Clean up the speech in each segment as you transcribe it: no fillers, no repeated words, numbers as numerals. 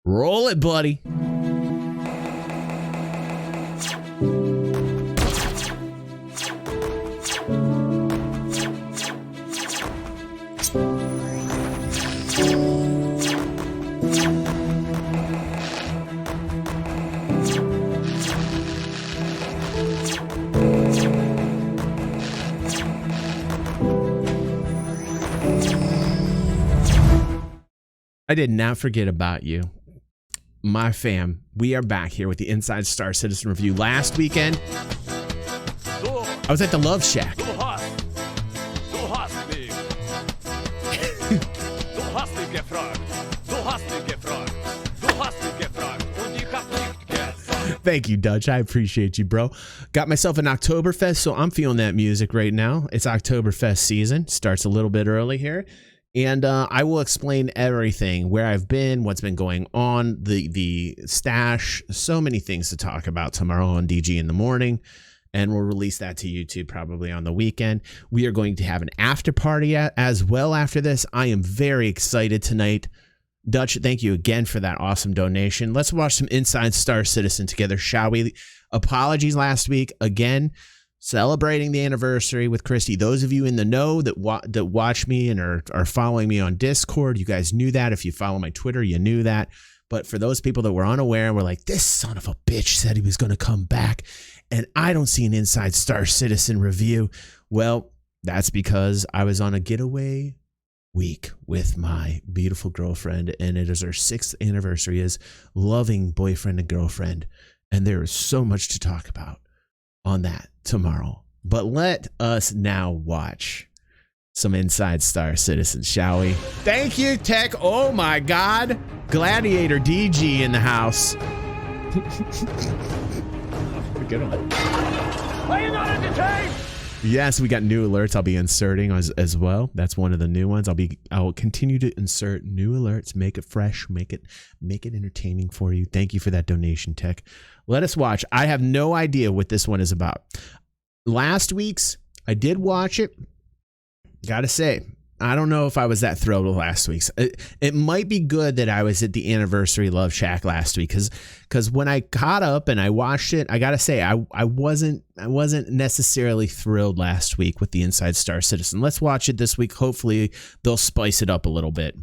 Roll it, buddy. I did not forget about you. My fam, we are back here with the Inside Star Citizen Review. Last weekend, I was at the Love Shack. Thank you, Dutch. I appreciate you, bro. Got myself an Oktoberfest, so I'm feeling that music right now. It's Oktoberfest season. Starts a little bit early here. And I will explain everything, where I've been, what's been going on, the stash, so many things to talk about tomorrow on DG in the morning. And we'll release that to YouTube probably on the weekend. We are going to have an after party as well after this. I am very excited tonight. Dutch, thank you again for that awesome donation. Let's watch some Inside Star Citizen together, shall we? Apologies last week. Again, celebrating the anniversary with Christy. Those of you in the know that watch me and are following me on Discord, you guys knew that. If you follow my Twitter, you knew that. But for those people that were unaware, we're like, this son of a bitch said he was going to come back, and I don't see an Inside Star Citizen review. Well, that's because I was on a getaway week with my beautiful girlfriend, and it is our 6th anniversary as loving boyfriend and girlfriend, and there is so much to talk about on that tomorrow. But let us now watch some Inside Star Citizen, shall we? Thank you, Tech. Oh my God. Gladiator DG in the house. Good one. Are you not entertained? Yes, we got new alerts I'll be inserting as well. That's one of the new ones. I'll continue to insert new alerts, make it fresh, make it entertaining for you. Thank you for that donation, Tech. Let us watch. I have no idea what this one is about. Last week's, I did watch it. Gotta say, I don't know if I was that thrilled with last week's. It might be good that I was at the anniversary Love Shack last week, because when I caught up and I watched it, I gotta say I wasn't necessarily thrilled last week with the Inside Star Citizen. Let's watch it this week. Hopefully they'll spice it up a little bit.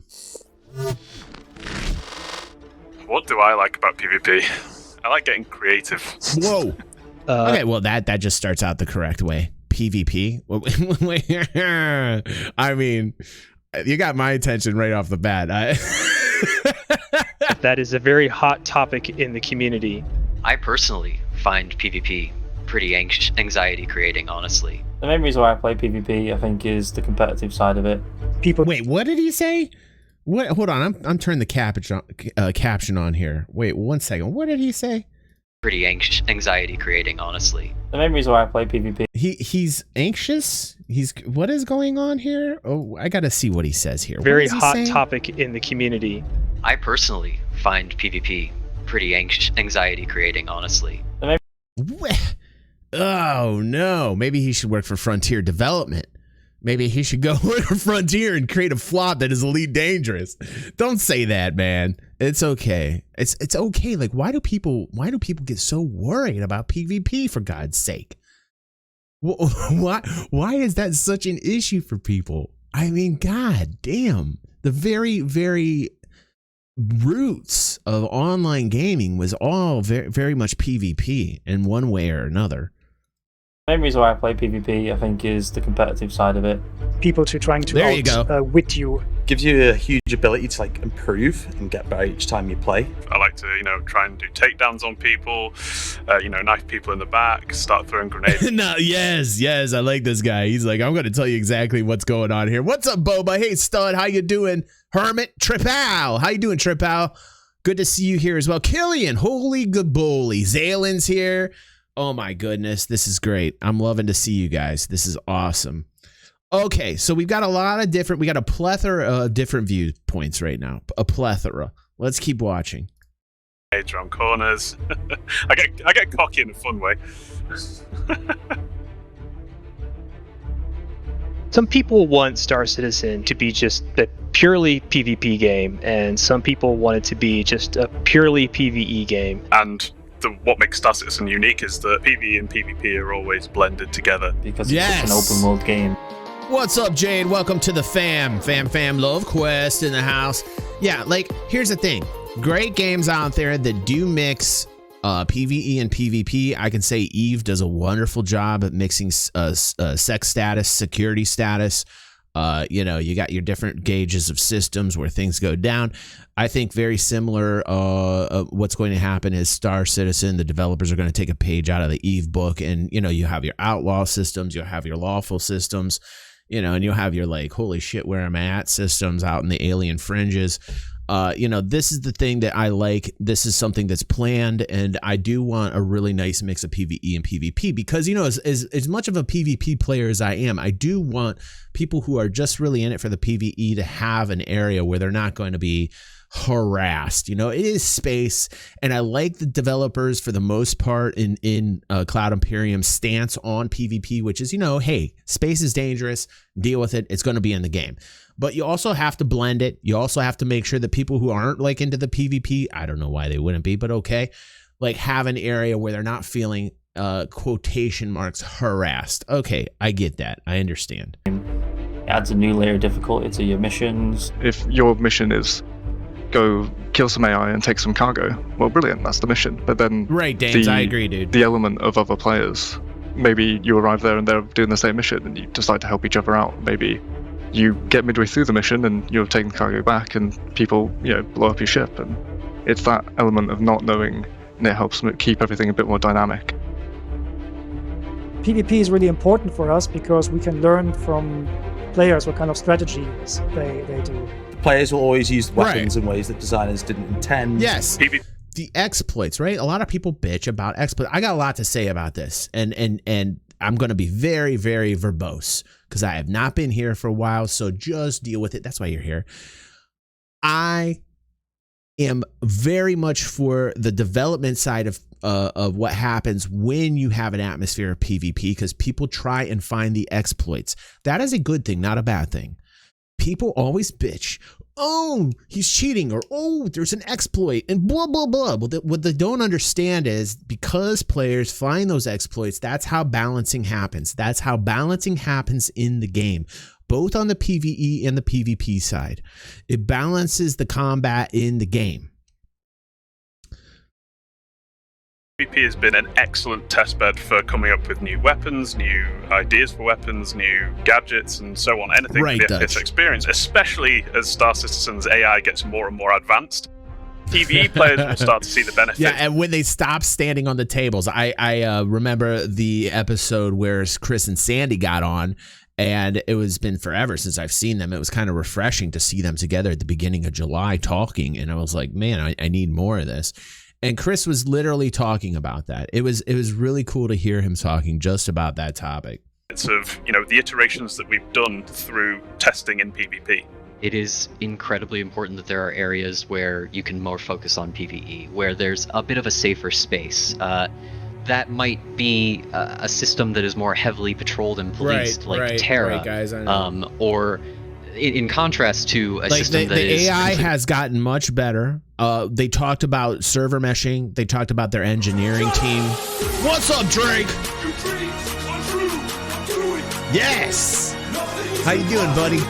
What do I like about PvP? I like getting creative. Whoa. Okay, well that just starts out the correct way. PvP. I mean, you got my attention right off the bat. That is a very hot topic in the community. I personally find PvP pretty anxiety creating, honestly. The main reason why I play PvP, I think, is the competitive side of it. Wait, what did he say? What? Hold on, I'm turning the caption on here. Wait, 1 second. What did he say? Pretty anxiety creating, honestly. The main reason why I play PvP. He's anxious. What is going on here? Oh, I gotta see what he says here. Very hot topic in the community. I personally find PvP pretty anxiety creating, honestly. Oh no, maybe he should work for Frontier Development. Maybe he should go work for Frontier and create a flop that is Elite Dangerous. Don't say that, man. It's okay. It's okay. Like, why do people get so worried about PvP, for God's sake? Why is that such an issue for people? I mean, God damn. The very, very roots of online gaming was all very, very much PvP in one way or another. The main reason why I play PvP, I think, is the competitive side of it. People trying to wit you. Gives you a huge ability to improve and get better each time you play. I like to, try and do takedowns on people, knife people in the back, start throwing grenades. No, yes, I like this guy. He's like, I'm going to tell you exactly what's going on here. What's up, Boba? Hey, stud, how you doing? Hermit, Tripow. How you doing, Tripow? Good to see you here as well. Killian, holy gaboly. Zalen's here. Oh my goodness, this is great. I'm loving to see you guys. This is awesome. Okay, so we've got we got a plethora of different viewpoints right now. A plethora. Let's keep watching. Around corners. I get cocky in a fun way. Some people want Star Citizen to be just the purely PvP game, and some people want it to be just a purely PvE game. And what makes Star Citizen unique is that PvE and PvP are always blended together. Because it's such an open world game. What's up, Jade? Welcome to the fam. Fam, Love Quest in the house. Yeah, like, here's the thing. Great games out there that do mix PvE and PvP. I can say EVE does a wonderful job at mixing sex status, security status. You got your different gauges of systems where things go down. I think very similar. What's going to happen is Star Citizen, the developers are going to take a page out of the EVE book, and you have your outlaw systems, you'll have your lawful systems, and you'll have your like holy shit where I'm at systems out in the alien fringes. This is the thing that I like. This is something that's planned, and I do want a really nice mix of PvE and PvP because, as much of a PvP player as I am, I do want people who are just really in it for the PvE to have an area where they're not going to be harassed. It is space, and I like the developers for the most part in Cloud Imperium's stance on PvP, which is, hey, space is dangerous, deal with it, it's going to be in the game. But you also have to blend it. You also have to make sure that people who aren't like into the PvP, I don't know why they wouldn't be, but okay, like have an area where they're not feeling quotation marks harassed. Okay, I get that. I understand. It adds a new layer of difficulty to your missions. If your mission is go kill some AI and take some cargo, well, brilliant, that's the mission. But then right, Dames, I agree, dude. The element of other players, maybe you arrive there and they're doing the same mission and you decide to help each other out. Maybe you get midway through the mission and you're taking cargo back and people, blow up your ship. And it's that element of not knowing, and it helps keep everything a bit more dynamic. PvP is really important for us because we can learn from players what kind of strategies they do. Players will always use weapons in ways that designers didn't intend. Yes. The exploits, right? A lot of people bitch about exploits. I got a lot to say about this, and I'm going to be very, very verbose because I have not been here for a while, so just deal with it. That's why you're here. I am very much for the development side of what happens when you have an atmosphere of PvP, because people try and find the exploits. That is a good thing, not a bad thing. People always bitch, oh, he's cheating, or oh, there's an exploit, and blah, blah, blah. What they don't understand is because players find those exploits, that's how balancing happens. That's how balancing happens in the game, both on the PvE and the PvP side. It balances the combat in the game. PvP has been an excellent testbed for coming up with new weapons, new ideas for weapons, new gadgets, and so on. Anything for the FPS experience, especially as Star Citizen's AI gets more and more advanced. PvE players will start to see the benefit. Yeah, and when they stop standing on the tables, I remember the episode where Chris and Sandy got on, and it was been forever since I've seen them. It was kind of refreshing to see them together at the beginning of July talking, and I was like, man, I need more of this. And Chris was literally talking about that. It was really cool to hear him talking just about that topic. It's of, the iterations that we've done through testing in PvP. It is incredibly important that there are areas where you can more focus on PvE, where there's a bit of a safer space. That might be a system that is more heavily patrolled and policed, like Terra, right, guys, I know. Or in contrast to a system that is... The AI complete... has gotten much better. They talked about server meshing. They talked about their engineering team. What's up, Drake? Yes! How you doing, buddy?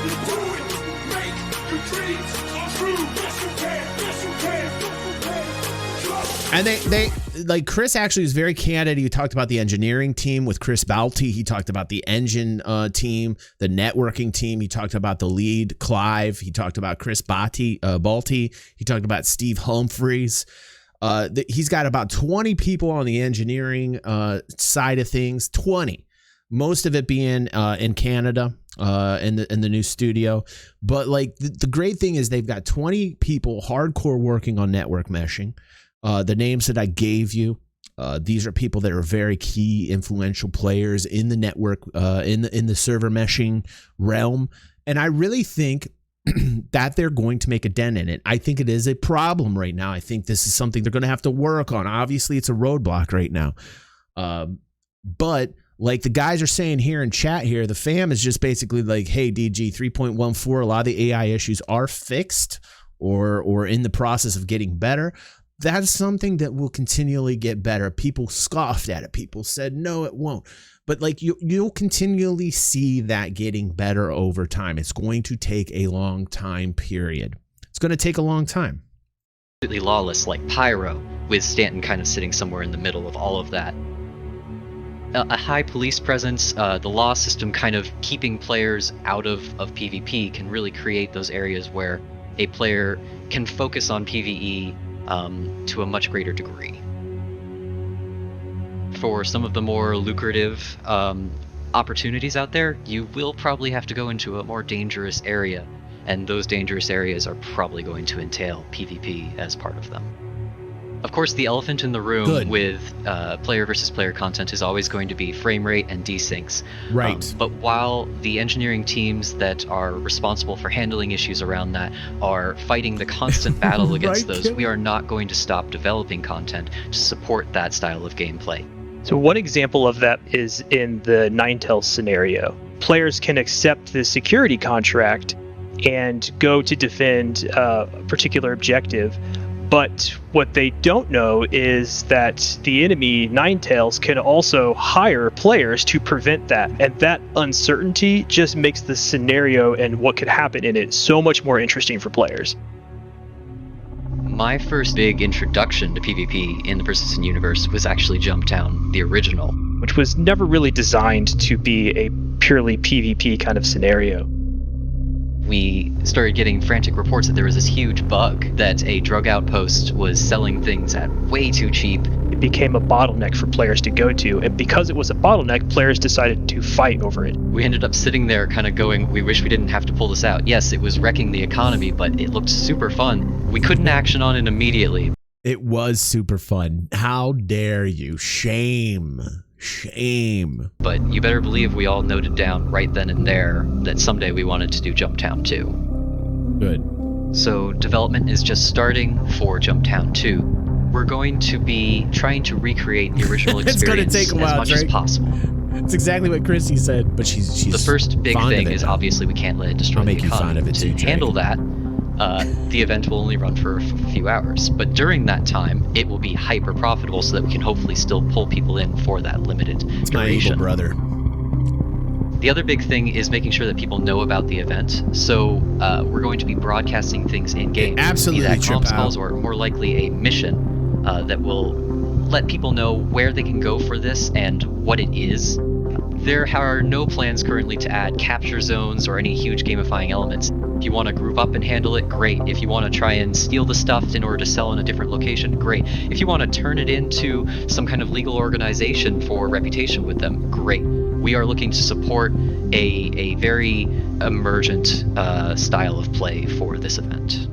And they like Chris actually was very candid. He talked about the engineering team with Chris Balti. He talked about the engine team, the networking team. He talked about the lead, Clive. He talked about Chris Balti. He talked about Steve Humphreys. He's got about 20 people on the engineering side of things. 20, most of it being in Canada, in the new studio. But like the great thing is they've got 20 people hardcore working on network meshing. The names that I gave you, these are people that are very key, influential players in the network, in the server meshing realm. And I really think that they're going to make a dent in it. I think it is a problem right now. I think this is something they're going to have to work on. Obviously, it's a roadblock right now. But Like the guys are saying here in chat here, the fam is just basically like, hey, DG 3.14, a lot of the AI issues are fixed or in the process of getting better. That's something that will continually get better. People scoffed at it. People said, no, it won't. But like you'll continually see that getting better over time. It's going to take a long time period. It's going to take a long time. Completely lawless like Pyro, with Stanton kind of sitting somewhere in the middle of all of that. A high police presence, the law system kind of keeping players out of PvP can really create those areas where a player can focus on PvE to a much greater degree. For some of the more lucrative opportunities out there, you will probably have to go into a more dangerous area, and those dangerous areas are probably going to entail PvP as part of them. Of course, the elephant in the room with player versus player content is always going to be frame rate and desyncs. Right. But while the engineering teams that are responsible for handling issues around that are fighting the constant battle against those, we are not going to stop developing content to support that style of gameplay. So one example of that is in the Ninetales scenario. Players can accept the security contract and go to defend a particular objective, but what they don't know is that the enemy Ninetales can also hire players to prevent that, and that uncertainty just makes the scenario and what could happen in it so much more interesting for players. My first big introduction to PvP in the Persistent universe was actually Jumptown, the original, which was never really designed to be a purely PvP kind of scenario. We started getting frantic reports that there was this huge bug that a drug outpost was selling things at way too cheap. It became a bottleneck for players to go to, and because it was a bottleneck, players decided to fight over it. We ended up sitting there kind of going, we wish we didn't have to pull this out. Yes, it was wrecking the economy, but it looked super fun. We couldn't action on it immediately. It was super fun. How dare you? Shame. Shame. But you better believe we all noted down right then and there that someday we wanted to do Jumptown 2. Good. So development is just starting for Jumptown 2. We're going to be trying to recreate the original experience take a while, as much as possible. It's exactly what Chrissy said, but she's the first big thing is obviously we can't let it destroy the economy. To handle that, the event will only run for a few hours, but during that time, it will be hyper profitable so that we can hopefully still pull people in for that limited duration. It's my evil brother. The other big thing is making sure that people know about the event. So we're going to be broadcasting things in game. Absolutely, be that comms calls or more likely a mission that will let people know where they can go for this and what it is. There are no plans currently to add capture zones or any huge gamifying elements. If you want to group up and handle it, great. If you want to try and steal the stuff in order to sell in a different location, great. If you want to turn it into some kind of legal organization for reputation with them, great. We are looking to support a very emergent style of play for this event.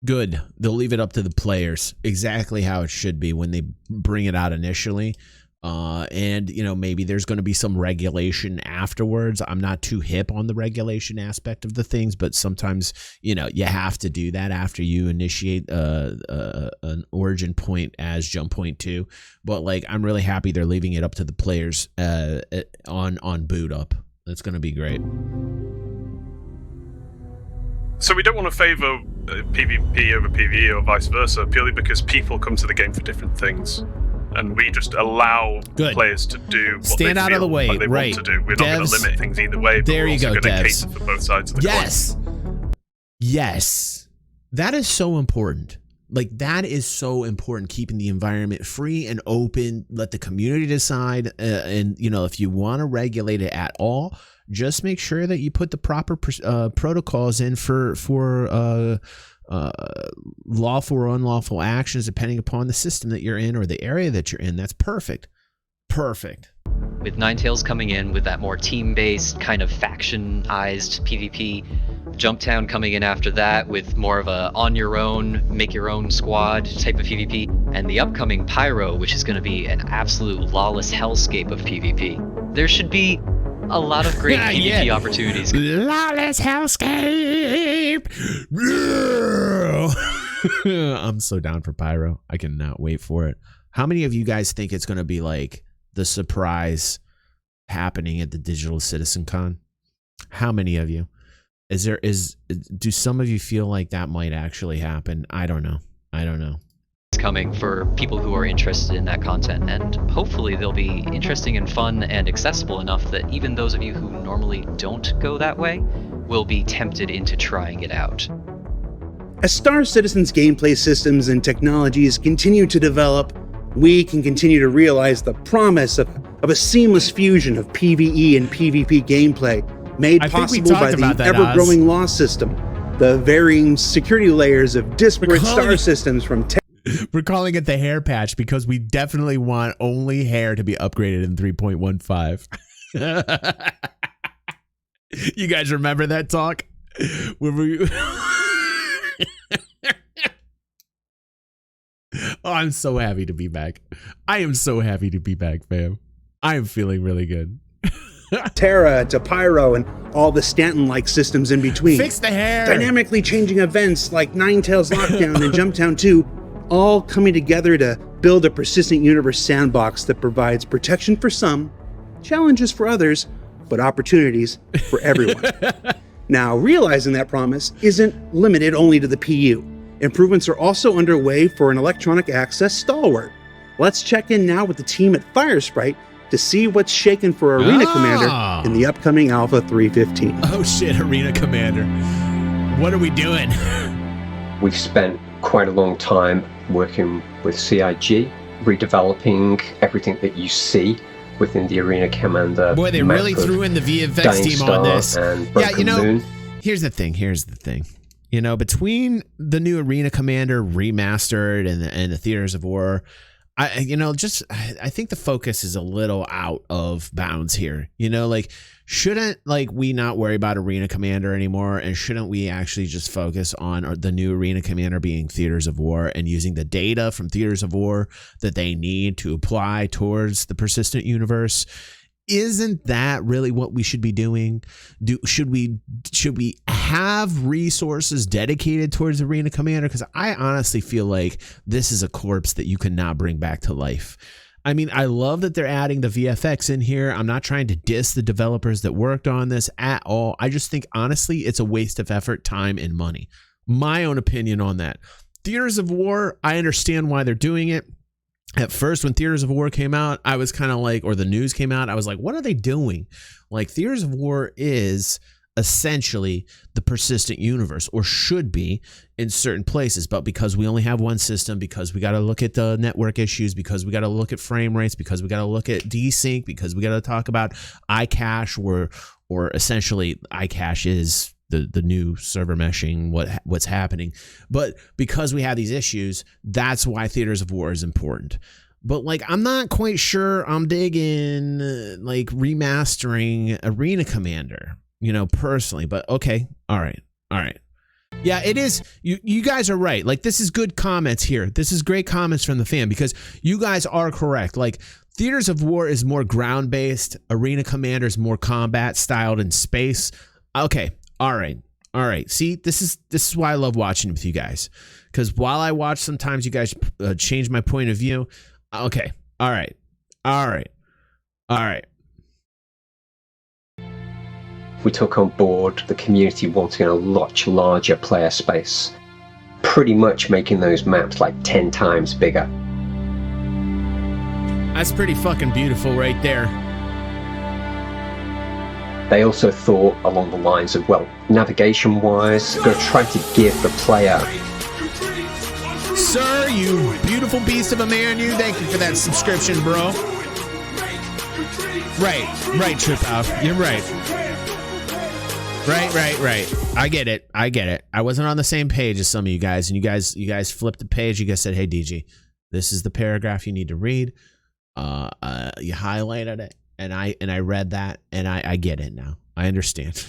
Good. They'll leave it up to the players, exactly how it should be when they bring it out initially. And, you know, maybe there's going to be some regulation afterwards. I'm not too hip on the regulation aspect of the things, but sometimes, you know, you have to do that after you initiate an origin point as Jump Point 2. But, like, I'm really happy they're leaving it up to the players on boot up. That's going to be great. So we don't want to favor PvP over PvE or vice versa, purely because people come to the game for different things. And we just allow players to do what Stand they out feel of the way. like they want to do. We're not going to limit things either way, but there we're you also go, going to devs. cater for both sides of the coin. Yes. That is so important. Like, that is so important, keeping the environment free and open. Let the community decide. And, you know, if you want to regulate it at all, just make sure that you put the proper protocols in for lawful or unlawful actions depending upon the system that you're in or the area that you're in. That's perfect. Perfect. With Ninetales coming in with that more team-based, kind of factionized PvP, Jumptown coming in after that with more of a on-your-own, make-your-own squad type of PvP, and the upcoming Pyro, which is going to be an absolute lawless hellscape of PvP. There should be a lot of great PvP opportunities. Lawless hellscape! I'm so down for Pyro. I cannot wait for it. How many of you guys think it's going to be like the surprise happening at the Digital Citizen Con? How many of you? Do some of you feel like that might actually happen? I don't know. It's coming for people who are interested in that content, and hopefully they'll be interesting and fun and accessible enough that even those of you who normally don't go that way will be tempted into trying it out. As Star Citizen's gameplay systems and technologies continue to develop, we can continue to realize the promise of a seamless fusion of PvE and PvP gameplay made possible by the ever-growing law system, the varying security layers of disparate star systems from We're calling it the hair patch because we definitely want only hair to be upgraded in 3.15. You guys remember that talk? Oh, I'm so happy to be back. I am so happy to be back, fam. I am feeling really good. Terra to Pyro and all the Stanton-like systems in between. Fix the hair! Dynamically changing events like Ninetales Lockdown and Jumptown 2, all coming together to build a persistent universe sandbox that provides protection for some, challenges for others, but opportunities for everyone. Now, realizing that promise isn't limited only to the PU. Improvements are also underway for an electronic access stalwart. Let's check in now with the team at Firesprite to see what's shaking for Arena Commander in the upcoming Alpha 3.15. Oh shit, Arena Commander. What are we doing? We've spent quite a long time working with CIG, redeveloping everything that you see within the Arena Commander. Boy, they really threw in the VFX team on this. Yeah, Moon. Here's the thing. You know, between the new Arena Commander remastered and the Theaters of War, I think the focus is a little out of bounds here. You know, like, shouldn't we not worry about Arena Commander anymore, and shouldn't we actually just focus on the new Arena Commander being Theaters of War and using the data from Theaters of War that they need to apply towards the persistent universe? Isn't that really what we should be doing? Should we have resources dedicated towards Arena Commander? Because I honestly feel like this is a corpse that you cannot bring back to life. I mean, I love that they're adding the VFX in here. I'm not trying to diss the developers that worked on this at all. I just think, honestly, it's a waste of effort, time, and money. My own opinion on that. Theaters of War, I understand why they're doing it. At first, when Theaters of War came out, I was kind of like, or the news came out, I was like, what are they doing? Like, Theaters of War is essentially the persistent universe, or should be in certain places. But because we only have one system, because we got to look at the network issues, because we got to look at frame rates, because we got to look at desync, because we got to talk about iCache, or essentially iCache is the new server meshing, what's happening. But because we have these issues, that's why Theaters of War is important. But I'm not quite sure I'm digging remastering Arena Commander, personally. But okay, all right. Yeah, it is. You guys are right. This is good comments here. This is great comments from the fan, because you guys are correct. Theaters of War is more ground based. Arena Commander is more combat styled in space. Okay. All right. See, this is why I love watching with you guys, because while I watch, sometimes you guys change my point of view. Okay. All right. We took on board the community wanting a much larger player space, pretty much making those maps 10 times bigger. That's pretty fucking beautiful right there. They also thought along the lines of, navigation-wise, going to try to give the player... Sir, you beautiful beast of a man, you. Thank you for that subscription, bro. Right, Trip Out. You're right. Right. I get it. I wasn't on the same page as some of you guys, and you guys flipped the page. You guys said, hey, DG, this is the paragraph you need to read. You highlighted it. And I read that, and I get it now. I understand.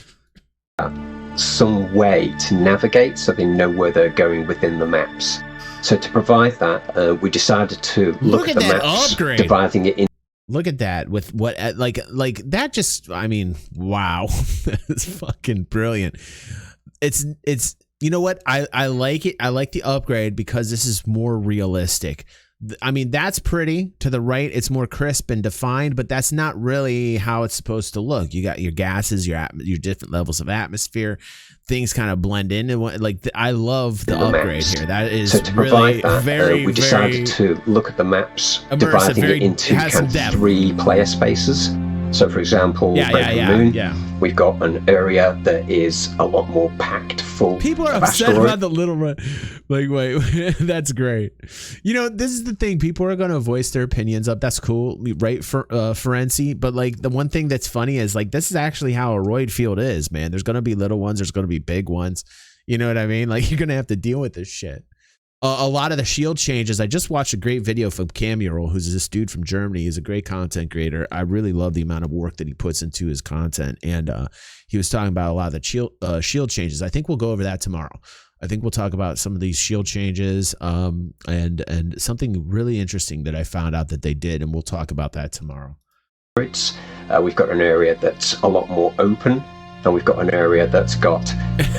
Some way to navigate so they know where they're going within the maps. So to provide that, we decided to look at the maps, upgrade. Dividing it in. Look at that with what that just, I mean, wow. That's fucking brilliant. It's you know what? I like it. I like the upgrade because this is more realistic. I mean, that's pretty. To the right, it's more crisp and defined, but that's not really how it's supposed to look. You got your gases, your different levels of atmosphere. Things kind of blend in, and I love the upgrade here. That is so to really provide that, we decided to look at the maps, dividing it into kind of 3 player spaces. So, for example, Broken Moon, we've got an area that is a lot more packed full. People are upset about the little run. Like, wait, that's great. You know, this is the thing. People are going to voice their opinions up. That's cool, right? For Ferenci. But like, the one thing that's funny is like, this is actually how a roid field is, man. There's going to be little ones. There's going to be big ones. You know what I mean? Like, you're going to have to deal with this shit. A lot of the shield changes. I just watched a great video from Camural, who's this dude from Germany. He's a great content creator. I really love the amount of work that he puts into his content. And he was talking about a lot of the shield changes. I think we'll go over that tomorrow. I think we'll talk about some of these shield changes and something really interesting that I found out that they did. And we'll talk about that tomorrow. We've got an area that's a lot more open. And we've got an area that's got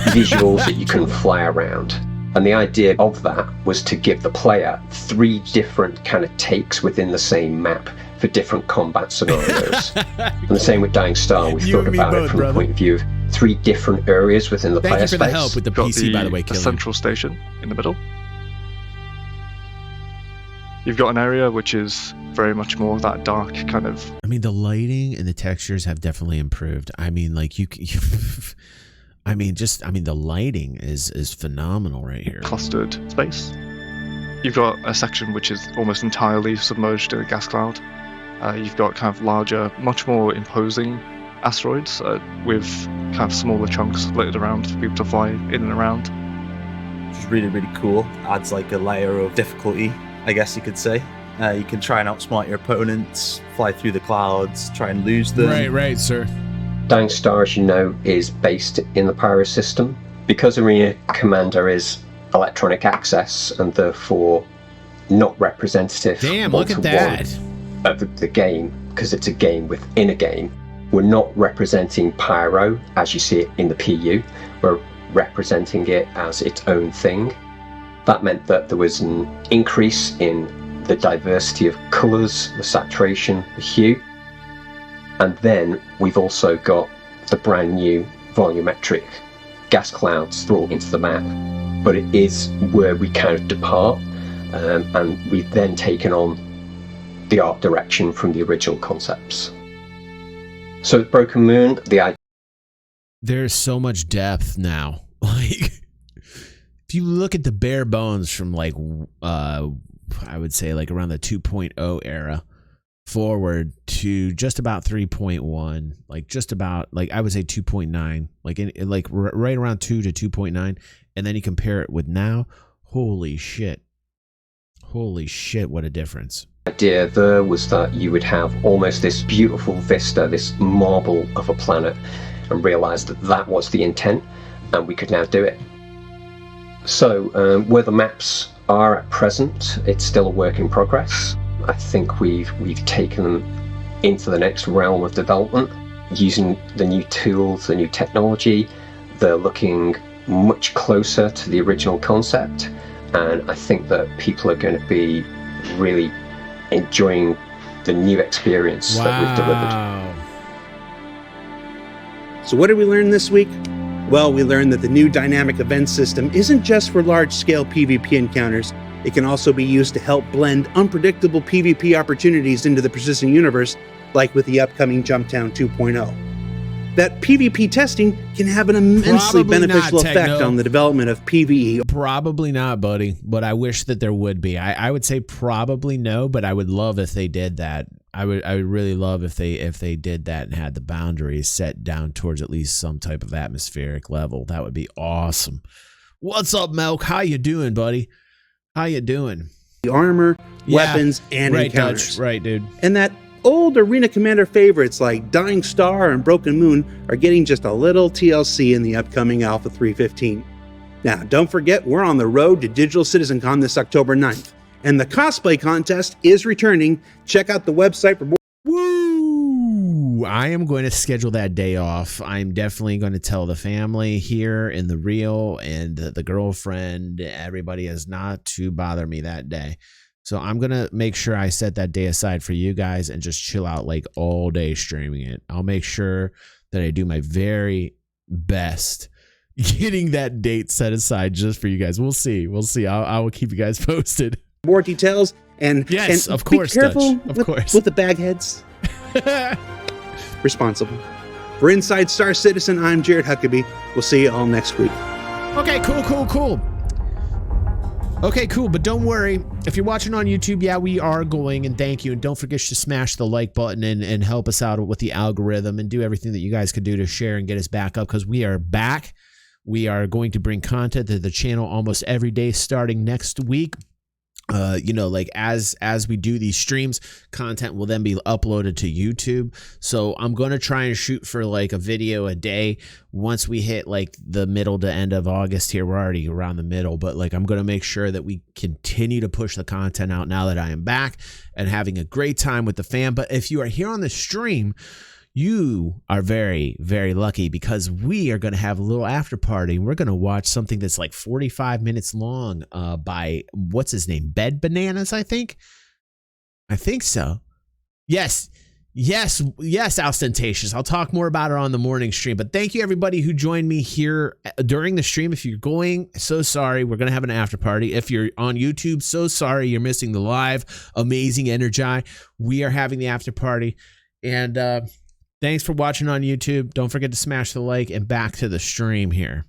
visuals that you can fly around. And the idea of that was to give the player 3 different kind of takes within the same map for different combat scenarios. And the same with Dying Star. We've thought about it from the point of view of 3 different areas within the player space. Thank you for the help with the PC, by the way, Killian. A central station in the middle. You've got an area which is very much more of that dark kind of... I mean, the lighting and the textures have definitely improved. I mean, like, the lighting is phenomenal right here. Clustered space. You've got a section which is almost entirely submerged in a gas cloud. You've got kind of larger, much more imposing asteroids with kind of smaller chunks littered around for people to fly in and around. Which is really, really cool. Adds like a layer of difficulty, I guess you could say. You can try and outsmart your opponents, fly through the clouds, try and lose them. Right, sir. Dying Star, as you know, is based in the Pyro system. Because Arena Commander is electronic access and therefore not representative of the game, because it's a game within a game, we're not representing Pyro as you see it in the PU. We're representing it as its own thing. That meant that there was an increase in the diversity of colours, the saturation, the hue. And then we've also got the brand new volumetric gas clouds brought into the map. But it is where we kind of depart, and we've then taken on the art direction from the original concepts. So with Broken Moon, there's so much depth now. Like, if you look at the bare bones from like, I would say like around the 2.0 era, forward to just about 3.1, like just about like I would say 2.9, like right around 2 to 2.9, and then you compare it with now. Holy shit, what a difference. The idea there was that you would have almost this beautiful vista, this marble of a planet, and realize that that was the intent, and we could now do it. So where the maps are at present, it's still a work in progress. I think we've taken them into the next realm of development using the new tools, the new technology. They're looking much closer to the original concept, and I think that people are going to be really enjoying the new experience that we've delivered. So what did we learn this week? Well, we learned that the new dynamic event system isn't just for large-scale PvP encounters. It can also be used to help blend unpredictable PvP opportunities into the persistent universe, like with the upcoming Jumptown 2.0. That PvP testing can have an immensely beneficial effect on the development of PvE. Probably not, buddy, but I wish that there would be. I would say probably no, but I would love if they did that. I would really love if they did that and had the boundaries set down towards at least some type of atmospheric level. That would be awesome. What's up, Melk? How you doing, buddy? How you doing? The armor, weapons, and encounters. Dutch. Right, dude. And that old Arena Commander favorites like Dying Star and Broken Moon are getting just a little TLC in the upcoming Alpha 3.15. Now, don't forget, we're on the road to Digital CitizenCon this October 9th. And the cosplay contest is returning. Check out the website for more. Woo! I am going to schedule that day off. I'm definitely going to tell the family here in the real and the girlfriend, everybody is not to bother me that day. So I'm going to make sure I set that day aside for you guys and just chill out like all day streaming it. I'll make sure that I do my very best getting that date set aside just for you guys. We'll see. I will keep you guys posted. More details and yes, and of course, be careful Dutch. Of course. with the bagheads. Responsible. For Inside Star Citizen, I'm Jared Huckabee. We'll see you all next week. Okay, cool. Okay, cool. But don't worry. If you're watching on YouTube, yeah, we are going, and thank you. And don't forget to smash the like button and help us out with the algorithm and do everything that you guys could do to share and get us back up, because we are back. We are going to bring content to the channel almost every day starting next week. Like as we do these streams, content will then be uploaded to YouTube. So I'm going to try and shoot for like a video a day once we hit like the middle to end of August here. We're already around the middle, but like I'm going to make sure that we continue to push the content out now that I am back and having a great time with the fam. But if you are here on the stream, you are very, very lucky, because we are going to have a little after party. We're going to watch something that's like 45 minutes long by, what's his name? Bed Bananas, I think so. Yes, Ostentatious. I'll talk more about it on the morning stream. But thank you, everybody who joined me here during the stream. If you're going, so sorry. We're going to have an after party. If you're on YouTube, so sorry you're missing the live amazing energy. We are having the after party. And thanks for watching on YouTube. Don't forget to smash the like, and back to the stream here.